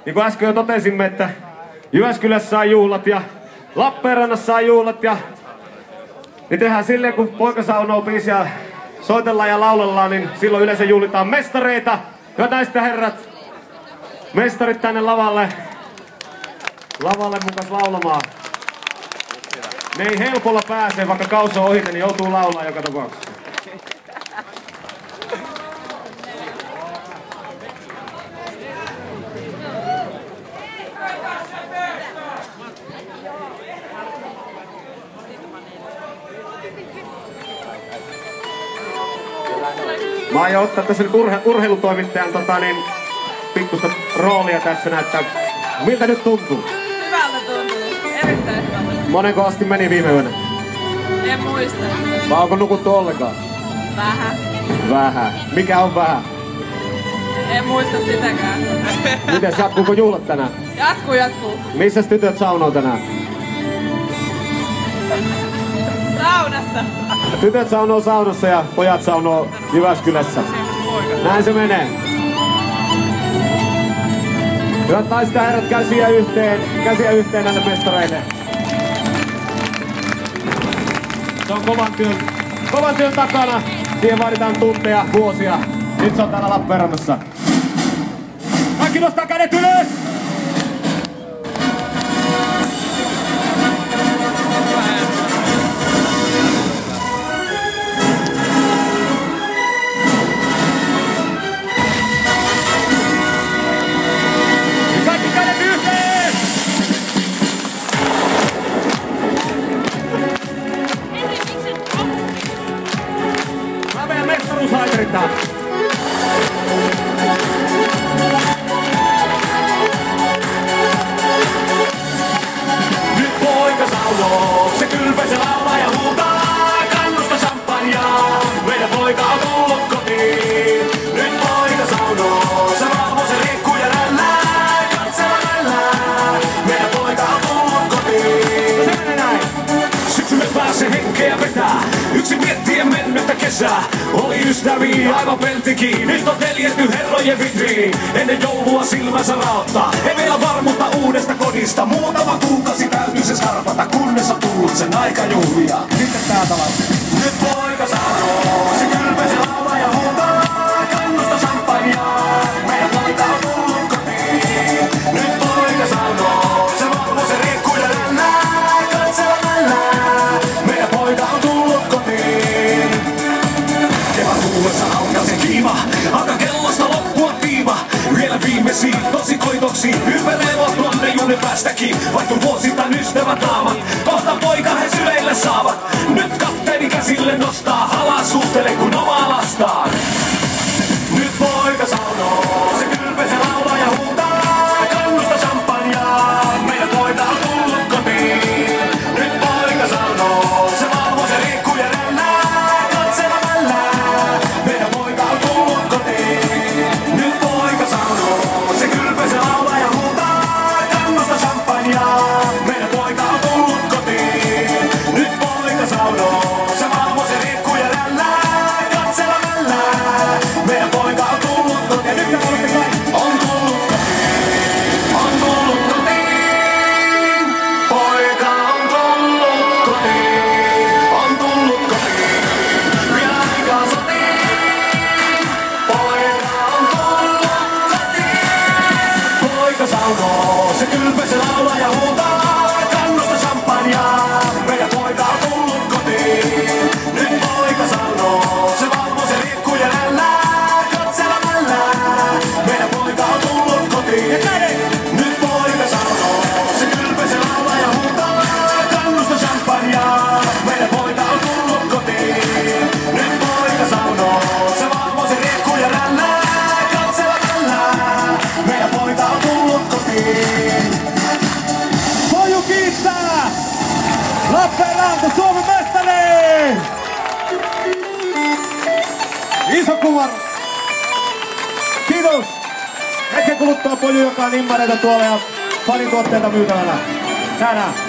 niin kuin äsken jo totesimme, että Jyväskylässä saa juhlat ja Lappeenrannassa saa juhlat ja niin tehdään silleen, kun Poika saunoo -biisiä soitellaan ja laulellaan, niin silloin yleensä juhlitaan mestareita. Hyvät naiset ja herrat, mestarit tänne lavalle mukas laulamaan. Ne ei helpolla pääse, vaikka kausi on ohi, niin joutuu laulaa joka tapauksessa. Mä aion ottaa tässä nyt urheilutoimittajan pikkusta roolia tässä näyttää. Miltä nyt tuntuu? Hyvältä tuntuu. Erittäin hyvältä. Monenko asti meni viime yönä? En muista. Vai onko nukuttu ollenkaan? Vähän. Vähän. Mikä on vähän? En muista sitäkään. Mites, jatkuuko juhlat tänään? Jatkuu. Missäs tytöt saunoo tänään? Saunassa. Tytöt saunoo saunassa ja pojat saunoo Jyväskylässä. Näin se menee. Hyvät naiset ja herrat, käsiä yhteen näille mestareille. Se on kovan työn takana. Siihen vaaditaan tunteja, vuosia. Nyt se on täällä Lappeenrannassa. Kaikki nostaa kädet ylös! Mestaruushaiterittaan. Nyt Poika saunoo, se kylpää, se laulaa ja huutaa, kannusta champagnea, meidän poika on tullut kotiin. Nyt Poika saunoo, se valvoo, se liikkuu ja rällää, katsella rällää, meidän poika on tullut kotiin. Se menee näin. Syksylle pääsee henkeä vetää, yksi miettien mennyttä kesää. Oli ystäviä aivan peltikin, nyt on teljetty herrojen vitriin. Ennen joulua silmänsä raottaa, ei vielä varmuutta uudesta kodista. Muutama kuukausi täytyy se skarpata, kunnes on tullut sen aika juhlia. Sitten täältä lausuu. Nyt Poika saunoo, se kylpää, se laulaa ja huutaa, kannusta champagnea, meidän poika on tullut kotiin. Nyt Poika saunoo, se valvoo, se riikkuu ja rällää, katsella rällää, meidän poika on tullut kotiin. Kevät tullessa alkaa se kiima, alkaa kellosta loppua tiima. Vielä viimeisiin tosikoitoksiin, ympäröivät blonde juuri päästäkin. Vaihtuu vuosittain ystävät naamat, kohta poika he syleille saavat. Nyt kapteeni käsille nostaa, halaa suhtele kun omaa lastaan. Nyt Poika saunoo, se kylpää, se laulaa ja huutaa, kannusta champagnea, meidän poika on tullut kotiin. Nyt Poika saunoo, se valvoo, se liikkuu ja rällää, katsella rällää, meidän poika on tullut kotiin. Nyt Poika saunoo, se kylpää, se laulaa ja huutaa, kannusta champagnea, meidän poika on tullut kotiin. Nyt Poika saunoo, se valvoo, se liikkuu ja rällää, katsella rällää, meidän poika on tullut kotiin. Nyt te olette kaikki. On tullut kotiin, on tullut kotiin. Poika on tullut kotiin, on tullut kotiin. Vielä aikaa sotiin. Poika on tullut kotiin. Poika saunoo, se kylpää, se laulaa ja huutaa, kannusta champagnea, meidän poika on tullut kotiin. Nyt Poika saunoo, se valvoo, se liikkuu ja rällää, katsella rällää, meidän poika on tullut kotiin. Nyt Poika saunoo, se kylpää, se laulaa ja huutaa, kannusta champagnea, meidän poika on tullut kotiin. Nyt Poika saunoo, se valvoo, se liikkuu ja rällää, katsella rällää, meidän poika on tullut kotiin. Poju kiittää! Lappeenranta, Suomen mestari! Iso kuva! Kiitos! Hetken kuluttua Poju, joka on nimmareita tuolla ja fanituotteita myytävänä. Nähdään!